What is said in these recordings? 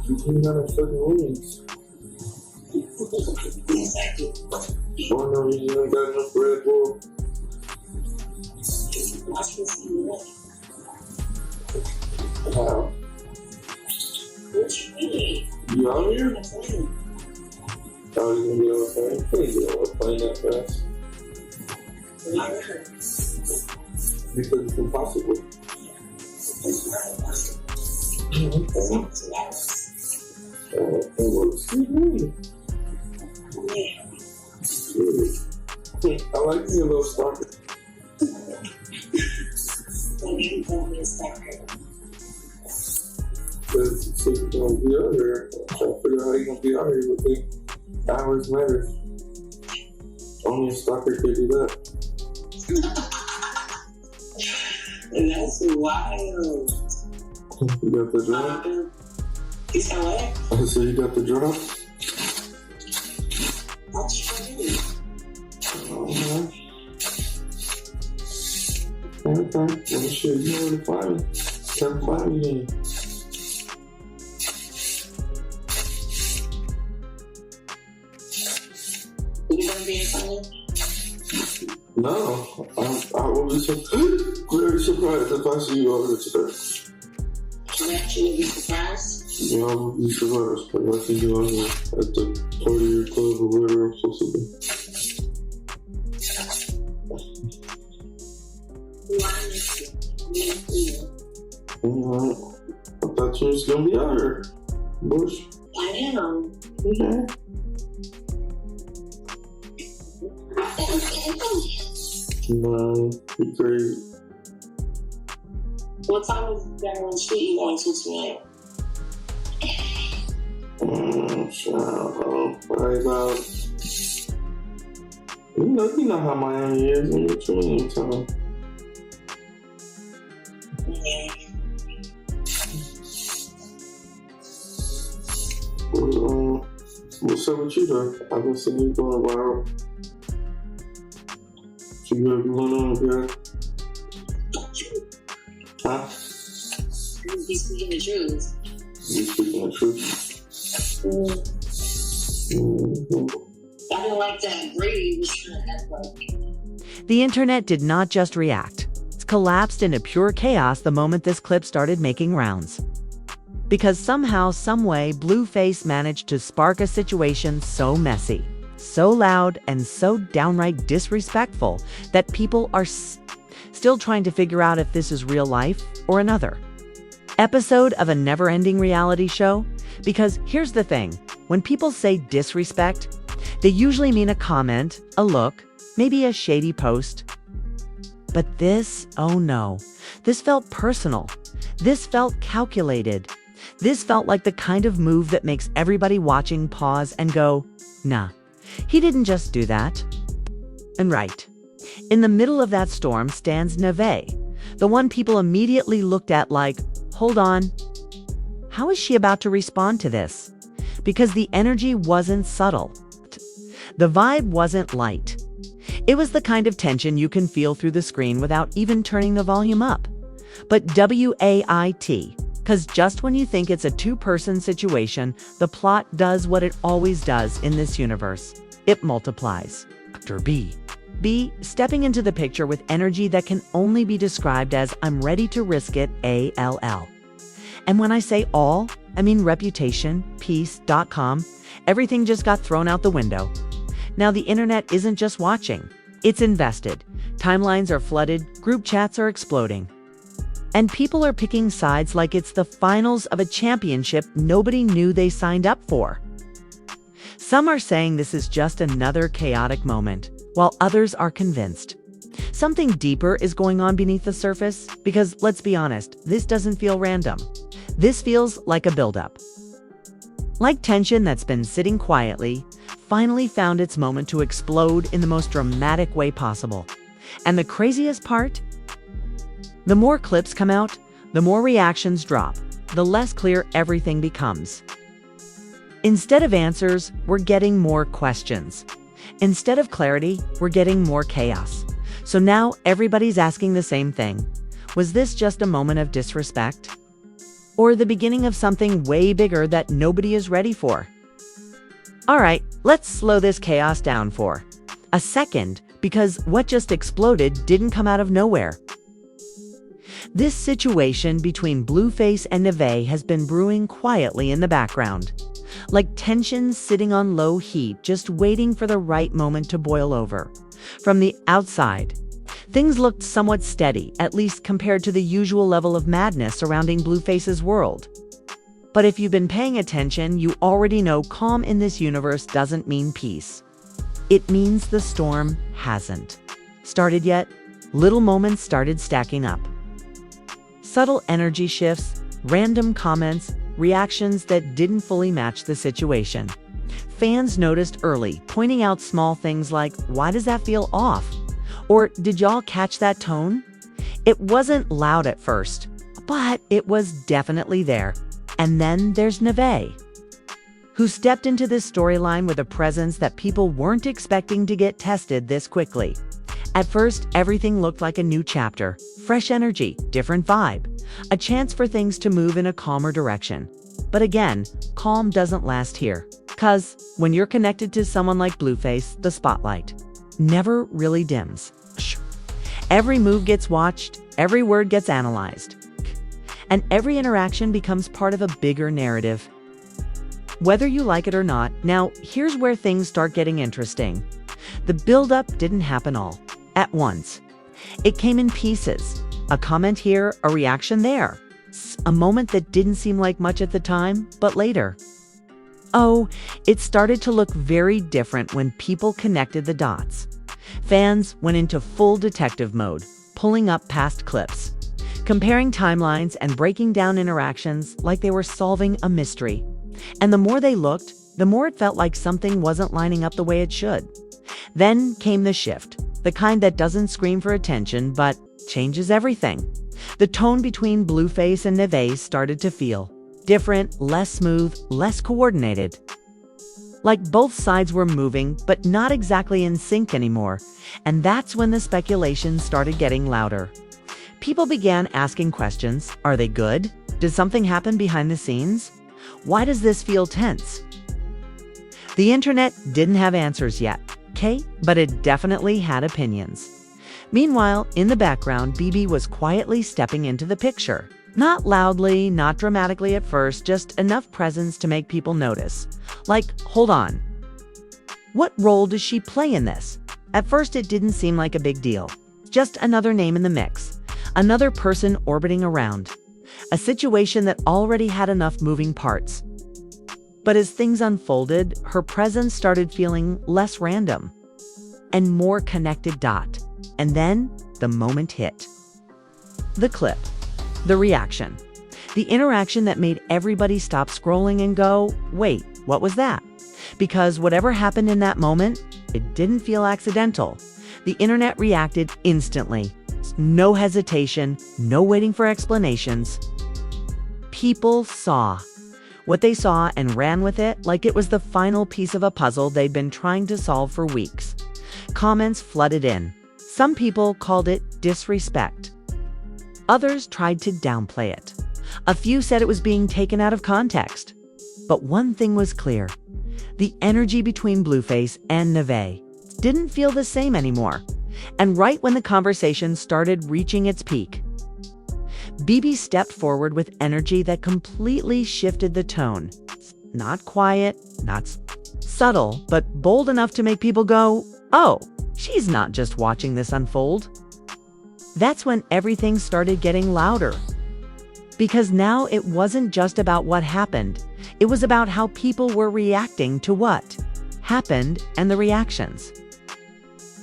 You got a fucking wings. For no reason, you ain't got enough Red Bull. How? What you mean? You out here? How are you gonna be on a plane? You can't get on a plane that fast. Because it's impossible. Excuse me. I like being a little stalker. Because so you're gonna be out here. I'm trying to figure out how you're gonna be out here with the hours matter. Only a stalker could do that. That's wild. You got the drop? You said what? I said you got the drop? That's true. Okay. Well, shit, you know where to find me. Come find me then. You gonna be funny? No, I will be very surprised if I see you over there today. You actually be surprised? Yeah, I will be surprised if I see you over there at the party or club or wherever I'm supposed to be. Alright. I thought you was gonna be out here. Bush. I am. Okay. No, you crazy. What time is that one street you going to tonight? Probably about. You know how Miami is. What you mean, time? Yeah. What's up with you though? I've been seeing you going viral. So you got going on, girl? Huh? You be speaking the truth. You speaking the truth? I didn't like that Brady was trying to act like. The internet did not just react. It collapsed into pure chaos the moment this clip started making rounds. Because somehow, someway, Blueface managed to spark a situation so messy, so loud, and so downright disrespectful that people are still trying to figure out if this is real life or another episode of a never-ending reality show. Because here's the thing, when people say disrespect, they usually mean a comment, a look, maybe a shady post. But this, oh no, this felt personal. This felt calculated. This felt like the kind of move that makes everybody watching pause and go, nah, he didn't just do that. And right, in the middle of that storm stands Nevaeh, the one people immediately looked at like, hold on, how is she about to respond to this? Because the energy wasn't subtle. The vibe wasn't light. It was the kind of tension you can feel through the screen without even turning the volume up. But WAIT, because just when you think it's a two-person situation, the plot does what it always does in this universe. It multiplies. Actor B, stepping into the picture with energy that can only be described as I'm ready to risk it, ALL. And when I say all, I mean reputation, peace.com, everything just got thrown out the window. Now the internet isn't just watching, it's invested. Timelines are flooded, group chats are exploding. And people are picking sides like it's the finals of a championship nobody knew they signed up for. Some are saying this is just another chaotic moment, while others are convinced something deeper is going on beneath the surface, because let's be honest, this doesn't feel random. This feels like a buildup. Like tension that's been sitting quietly, finally found its moment to explode in the most dramatic way possible. And the craziest part? The more clips come out, the more reactions drop, the less clear everything becomes. Instead of answers, we're getting more questions. Instead of clarity, we're getting more chaos. So now everybody's asking the same thing. Was this just a moment of disrespect? or the beginning of something way bigger that nobody is ready for? Alright, let's slow this chaos down for a second, because what just exploded didn't come out of nowhere. This situation between Blueface and Nevaeh has been brewing quietly in the background, like tensions sitting on low heat, just waiting for the right moment to boil over. From the outside, things looked somewhat steady, at least compared to the usual level of madness surrounding Blueface's world. But if you've been paying attention, you already know calm in this universe doesn't mean peace. It means the storm hasn't started yet. Little moments started stacking up. Subtle energy shifts, random comments, reactions that didn't fully match the situation. Fans noticed early, pointing out small things like, "Why does that feel off?" Or, "Did y'all catch that tone?" It wasn't loud at first, but it was definitely there. And then there's Nevaeh, who stepped into this storyline with a presence that people weren't expecting to get tested this quickly. At first, everything looked like a new chapter. Fresh energy, different vibe, a chance for things to move in a calmer direction. But again, calm doesn't last here. 'Cause when you're connected to someone like Blueface, the spotlight never really dims. Every move gets watched, every word gets analyzed, and every interaction becomes part of a bigger narrative. Whether you like it or not, now here's where things start getting interesting. The buildup didn't happen all at once. It came in pieces. A comment here, a reaction there. A moment that didn't seem like much at the time, but later. Oh, it started to look very different when people connected the dots. Fans went into full detective mode, pulling up past clips, comparing timelines and breaking down interactions like they were solving a mystery. And the more they looked, the more it felt like something wasn't lining up the way it should. Then came the shift, the kind that doesn't scream for attention but changes everything. The tone between Blueface and Nevaeh started to feel different, less smooth, less coordinated. Like both sides were moving, but not exactly in sync anymore. And that's when the speculation started getting louder. People began asking questions. Are they good? Did something happen behind the scenes? Why does this feel tense? The internet didn't have answers yet, okay? But it definitely had opinions. Meanwhile, in the background, BB was quietly stepping into the picture. Not loudly, not dramatically at first, just enough presence to make people notice. Like, hold on. What role does she play in this? At first, it didn't seem like a big deal. Just another name in the mix. Another person orbiting around. A situation that already had enough moving parts. But as things unfolded, her presence started feeling less random and more connected dot. And then the moment hit. The clip. The reaction. The interaction that made everybody stop scrolling and go, wait, what was that? Because whatever happened in that moment, it didn't feel accidental. The internet reacted instantly. No hesitation, no waiting for explanations. People saw what they saw and ran with it like it was the final piece of a puzzle they'd been trying to solve for weeks. Comments flooded in. Some people called it disrespect. Others tried to downplay it. A few said it was being taken out of context. But one thing was clear. The energy between Blueface and Nevaeh didn't feel the same anymore. And right when the conversation started reaching its peak, BB stepped forward with energy that completely shifted the tone. Not quiet, not subtle, but bold enough to make people go, oh, she's not just watching this unfold. That's when everything started getting louder. Because now it wasn't just about what happened. It was about how people were reacting to what happened and the reactions.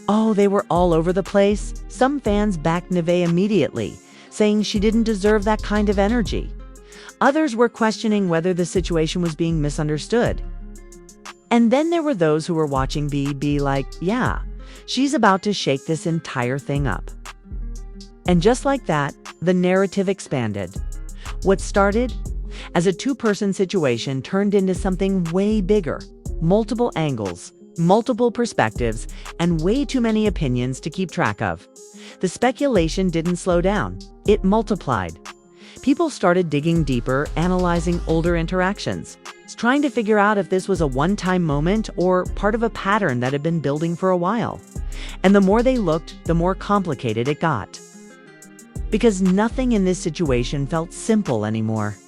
Oh, they were all over the place. Some fans backed Nevaeh immediately, saying she didn't deserve that kind of energy. Others were questioning whether the situation was being misunderstood. And then there were those who were watching be like, yeah, she's about to shake this entire thing up. And just like that, the narrative expanded. What started as a two-person situation turned into something way bigger. Multiple angles, multiple perspectives, and way too many opinions to keep track of. The speculation didn't slow down. It multiplied. People started digging deeper, analyzing older interactions, trying to figure out if this was a one-time moment or part of a pattern that had been building for a while. And the more they looked, the more complicated it got. Because nothing in this situation felt simple anymore.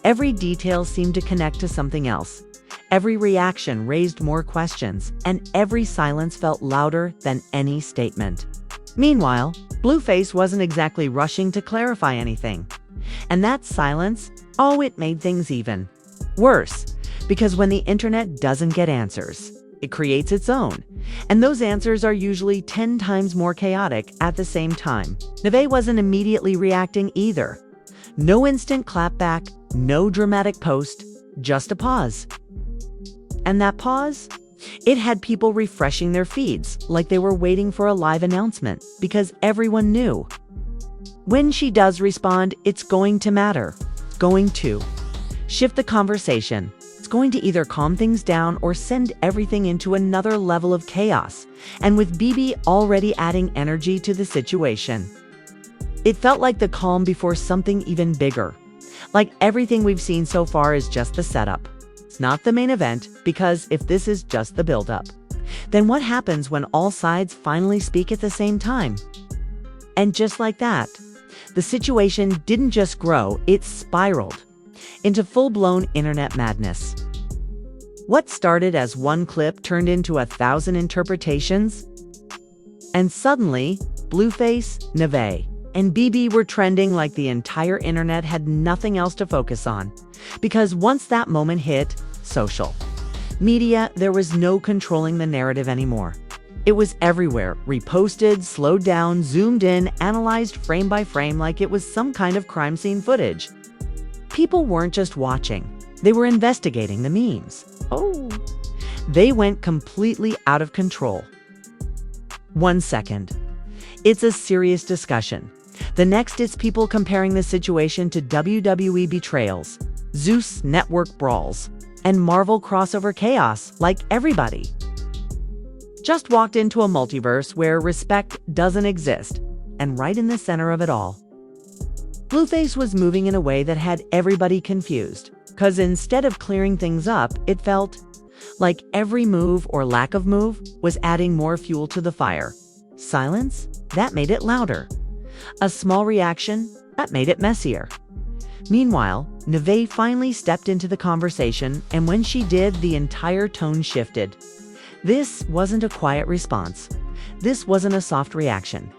Every detail seemed to connect to something else. Every reaction raised more questions, and every silence felt louder than any statement. Meanwhile, Blueface wasn't exactly rushing to clarify anything. And that silence, it made things even worse. Because when the internet doesn't get answers, it creates its own. And those answers are usually 10 times more chaotic at the same time. Nevaeh wasn't immediately reacting either. No instant clapback, no dramatic post, just a pause. And that pause? It had people refreshing their feeds like they were waiting for a live announcement, because everyone knew. When she does respond, it's going to matter. It's going to shift the conversation. It's going to either calm things down or send everything into another level of chaos. And with BB already adding energy to the situation, it felt like the calm before something even bigger. Like everything we've seen so far is just the setup. It's not the main event, because if this is just the buildup, then what happens when all sides finally speak at the same time? And just like that, the situation didn't just grow, it spiraled into full-blown internet madness. What started as one clip turned into 1,000 interpretations. And suddenly, Blueface, Nevaeh, and BB were trending like the entire internet had nothing else to focus on. Because once that moment hit social media, there was no controlling the narrative anymore. It was everywhere, reposted, slowed down, zoomed in, analyzed frame by frame like it was some kind of crime scene footage. People weren't just watching, they were investigating the memes. They went completely out of control. 1 second, it's a serious discussion. The next, it's people comparing the situation to WWE betrayals, Zeus network brawls, and Marvel crossover chaos, like everybody just walked into a multiverse where respect doesn't exist, and right in the center of it all, Blueface was moving in a way that had everybody confused, because instead of clearing things up, it felt like every move or lack of move was adding more fuel to the fire. Silence? That made it louder. A small reaction? That made it messier. Meanwhile, Nevaeh finally stepped into the conversation, and when she did, the entire tone shifted. This wasn't a quiet response. This wasn't a soft reaction.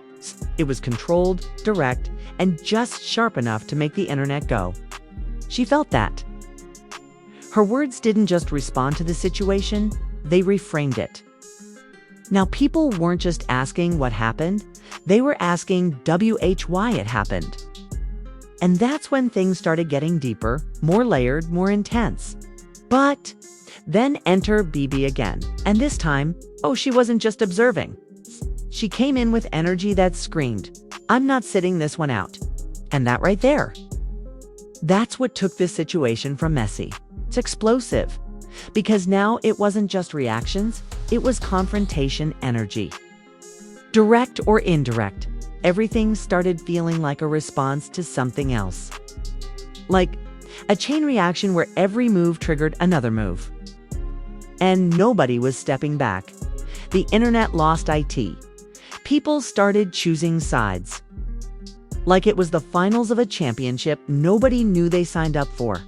It was controlled, direct, and just sharp enough to make the internet go. She felt that. Her words didn't just respond to the situation, they reframed it. Now, people weren't just asking what happened, they were asking why it happened. And that's when things started getting deeper, more layered, more intense. But then enter BB again. And this time, she wasn't just observing. She came in with energy that screamed, "I'm not sitting this one out." And that right there, that's what took this situation from messy to explosive. Because now it wasn't just reactions, it was confrontation energy. Direct or indirect, everything started feeling like a response to something else. Like a chain reaction where every move triggered another move. And nobody was stepping back. The internet lost IT. People started choosing sides. Like it was the finals of a championship nobody knew they signed up for.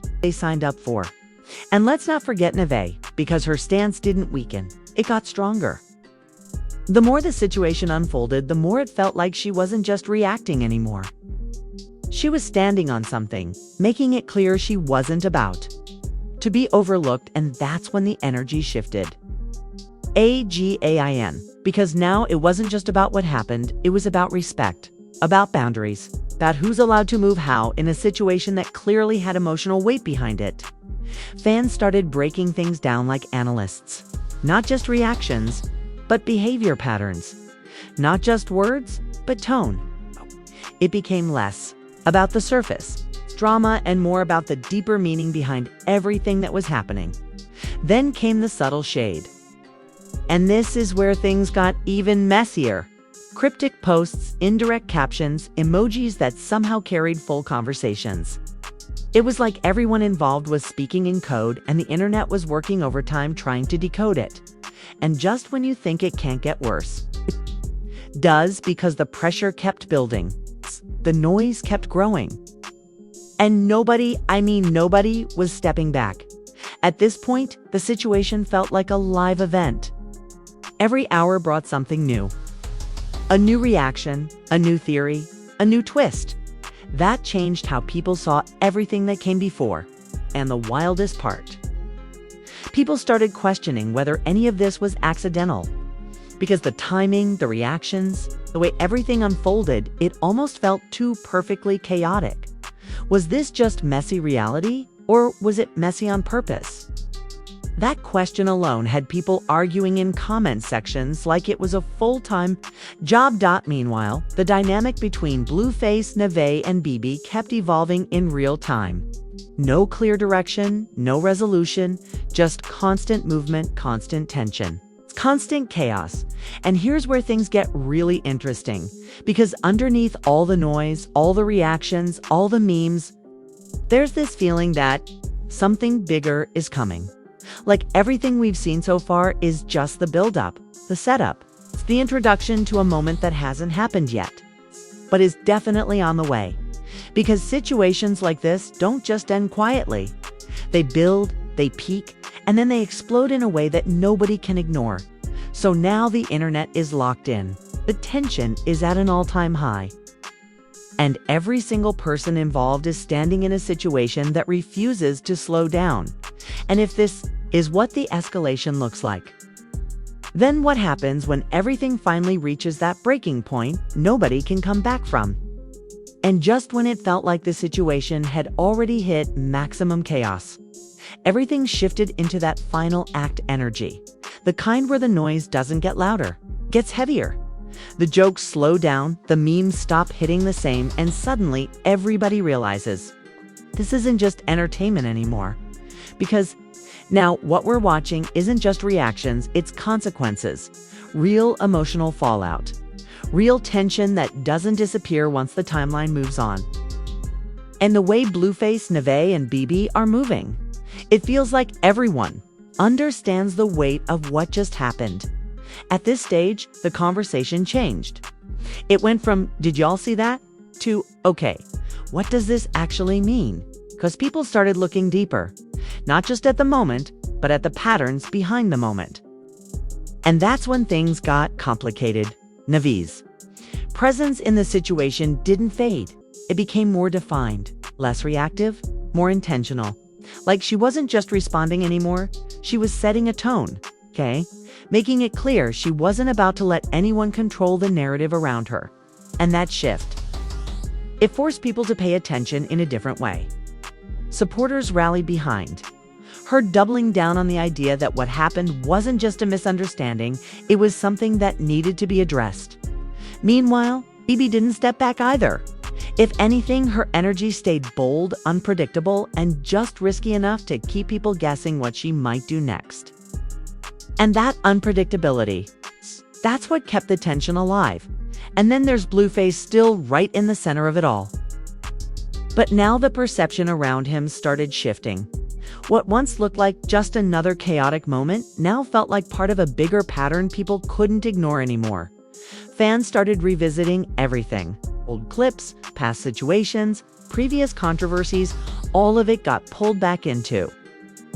And let's not forget Nevaeh, because her stance didn't weaken, it got stronger. The more the situation unfolded, the more it felt like she wasn't just reacting anymore. She was standing on something, making it clear she wasn't about to be overlooked, and that's when the energy shifted. AGAIN, because now it wasn't just about what happened, it was about respect, about boundaries, about who's allowed to move how in a situation that clearly had emotional weight behind it. Fans started breaking things down like analysts. Not just reactions, but behavior patterns. Not just words, but tone. It became less about the surface, drama, and more about the deeper meaning behind everything that was happening. Then came the subtle shade. And this is where things got even messier. Cryptic posts, indirect captions, emojis that somehow carried full conversations. It was like everyone involved was speaking in code and the internet was working overtime trying to decode it. And just when you think it can't get worse, it does, because the pressure kept building. The noise kept growing. And nobody was stepping back. At this point, the situation felt like a live event. Every hour brought something new. A new reaction, a new theory, a new twist. That changed how people saw everything that came before. And the wildest part, people started questioning whether any of this was accidental. Because the timing, the reactions, the way everything unfolded, it almost felt too perfectly chaotic. Was this just messy reality, or was it messy on purpose? That question alone had people arguing in comment sections like it was a full-time job. Meanwhile, the dynamic between Blueface, Nevaeh, and BB kept evolving in real time. No clear direction, no resolution, just constant movement, constant tension. Constant chaos. And here's where things get really interesting, because underneath all the noise, all the reactions, all the memes, there's this feeling that something bigger is coming. Like everything we've seen so far is just the buildup, the setup. It's the introduction to a moment that hasn't happened yet, but is definitely on the way. Because situations like this don't just end quietly. They build, they peak, and then they explode in a way that nobody can ignore. So now the internet is locked in. The tension is at an all-time high. And every single person involved is standing in a situation that refuses to slow down. And if this is what the escalation looks like, then what happens when everything finally reaches that breaking point nobody can come back from? And just when it felt like the situation had already hit maximum chaos, everything shifted into that final act energy. The kind where the noise doesn't get louder, gets heavier. The jokes slow down, the memes stop hitting the same, and suddenly everybody realizes this isn't just entertainment anymore. Because now what we're watching isn't just reactions, it's consequences. Real emotional fallout. Real tension that doesn't disappear once the timeline moves on. And the way Blueface, Nevaeh, and BB are moving, it feels like everyone understands the weight of what just happened. At this stage, the conversation changed. It went from, "Did y'all see that?" to, "Okay, what does this actually mean?" Because people started looking deeper, not just at the moment, but at the patterns behind the moment. And that's when things got complicated. Nevaeh's presence in the situation didn't fade. It became more defined, less reactive, more intentional. Like she wasn't just responding anymore, she was setting a tone, okay? Making it clear she wasn't about to let anyone control the narrative around her. And that shift, it forced people to pay attention in a different way. Supporters rallied behind her, doubling down on the idea that what happened wasn't just a misunderstanding, it was something that needed to be addressed. Meanwhile, BB didn't step back either. If anything, her energy stayed bold, unpredictable, and just risky enough to keep people guessing what she might do next. And that unpredictability, that's what kept the tension alive. And then there's Blueface still right in the center of it all. But now the perception around him started shifting. What once looked like just another chaotic moment now felt like part of a bigger pattern people couldn't ignore anymore. Fans started revisiting everything. Old clips, past situations, previous controversies, all of it got pulled back into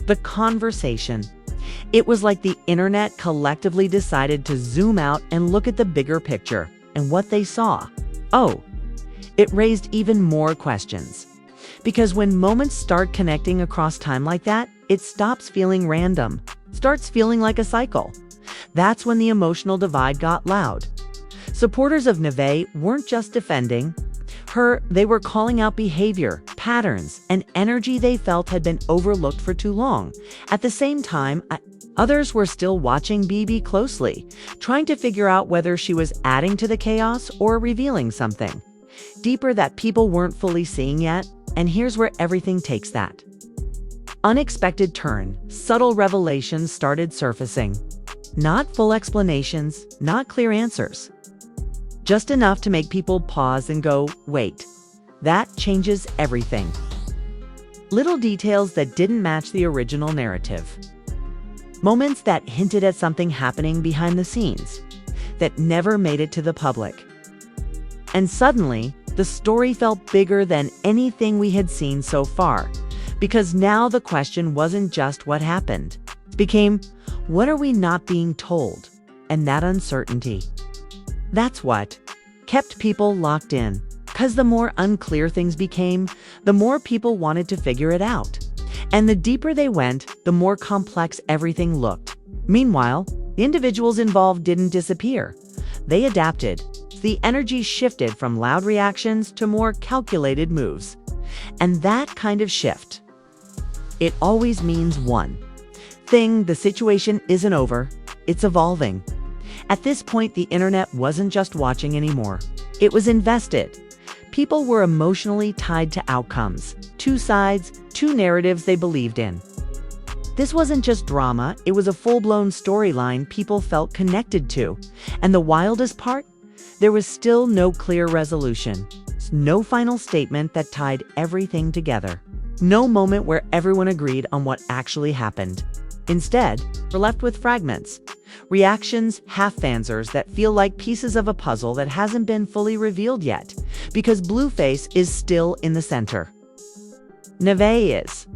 the conversation. It was like the internet collectively decided to zoom out and look at the bigger picture. And what they saw, it raised even more questions. Because when moments start connecting across time like that, it stops feeling random, starts feeling like a cycle. That's when the emotional divide got loud. Supporters of Nevaeh weren't just defending her, they were calling out behavior, patterns, and energy they felt had been overlooked for too long. At the same time, others were still watching BB closely, trying to figure out whether she was adding to the chaos or revealing something deeper that people weren't fully seeing yet. And here's where everything takes that unexpected turn. Subtle revelations started surfacing. Not full explanations, not clear answers, just enough to make people pause and go, wait, that changes everything. Little details that didn't match the original narrative. Moments that hinted at something happening behind the scenes, that never made it to the public. And suddenly, the story felt bigger than anything we had seen so far, because now the question wasn't just what happened. It became, what are we not being told? And that uncertainty. That's what kept people locked in, because the more unclear things became, the more people wanted to figure it out. And the deeper they went, the more complex everything looked. Meanwhile, the individuals involved didn't disappear. They adapted. The energy shifted from loud reactions to more calculated moves. And that kind of shift, it always means one thing: the situation isn't over, it's evolving. At this point, the internet wasn't just watching anymore. It was invested. People were emotionally tied to outcomes, two sides, two narratives they believed in. This wasn't just drama, it was a full-blown storyline people felt connected to. And the wildest part? There was still no clear resolution, no final statement that tied everything together. No moment where everyone agreed on what actually happened. Instead, we're left with fragments, reactions, half-answers that feel like pieces of a puzzle that hasn't been fully revealed yet, because Blueface is still in the center. Nevaeh is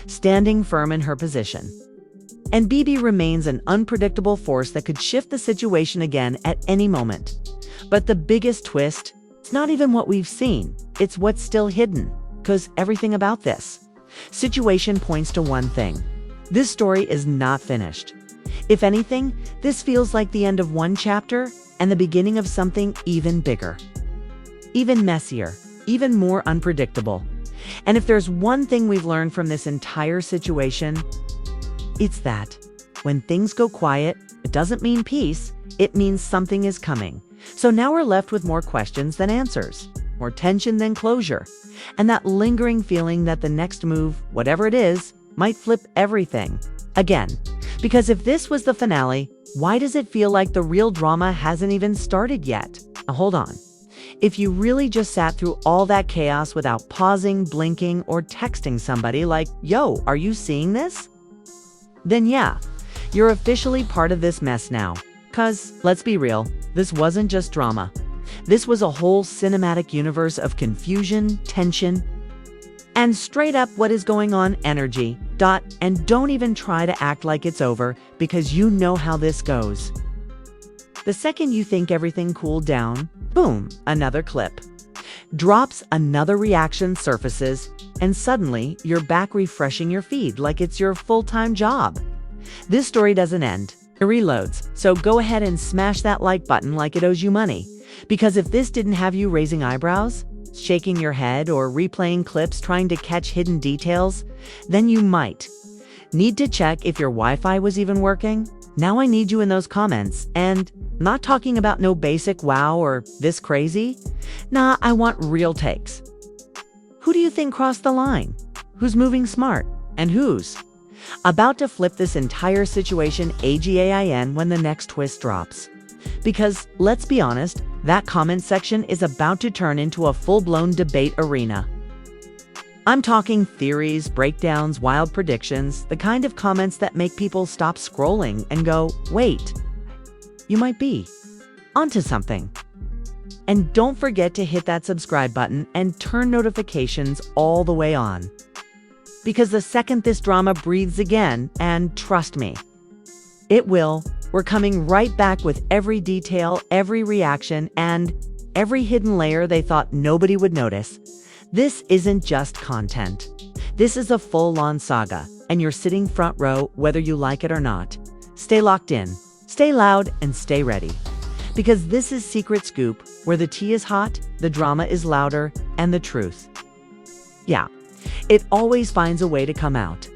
standing firm in her position. And BB remains an unpredictable force that could shift the situation again at any moment. But the biggest twist, it's not even what we've seen, it's what's still hidden, because everything about this situation points to one thing. This story is not finished. If anything, this feels like the end of one chapter and the beginning of something even bigger, even messier, even more unpredictable. And if there's one thing we've learned from this entire situation, it's that when things go quiet, it doesn't mean peace, it means something is coming. So now we're left with more questions than answers, more tension than closure, and that lingering feeling that the next move, whatever it is, might flip everything again. Because if this was the finale, why does it feel like the real drama hasn't even started yet? Now, hold on. If you really just sat through all that chaos without pausing, blinking, or texting somebody like, yo, are you seeing this? Then yeah, you're officially part of this mess now. 'Cause, let's be real, this wasn't just drama. This was a whole cinematic universe of confusion, tension, and straight up what is going on energy. And don't even try to act like it's over, because you know how this goes. The second you think everything cooled down, boom, another clip. Drops, another reaction surfaces, and suddenly you're back refreshing your feed like it's your full-time job. This story doesn't end. It reloads, so go ahead and smash that like button like it owes you money. Because if this didn't have you raising eyebrows, shaking your head, or replaying clips trying to catch hidden details, then you might need to check if your Wi-Fi was even working. Now I need you in those comments, and I'm not talking about no basic wow or this crazy. Nah, I want real takes. Who do you think crossed the line? Who's moving smart? And who's about to flip this entire situation AGAIN when the next twist drops? Because, let's be honest, that comment section is about to turn into a full-blown debate arena. I'm talking theories, breakdowns, wild predictions, the kind of comments that make people stop scrolling and go, wait, you might be onto something. And don't forget to hit that subscribe button and turn notifications all the way on. Because the second this drama breathes again, and trust me, it will, we're coming right back with every detail, every reaction, and every hidden layer they thought nobody would notice. This isn't just content. This is a full-on saga, and you're sitting front row whether you like it or not. Stay locked in, stay loud, and stay ready. Because this is Secret Scoop, where the tea is hot, the drama is louder, and the truth, yeah, it always finds a way to come out.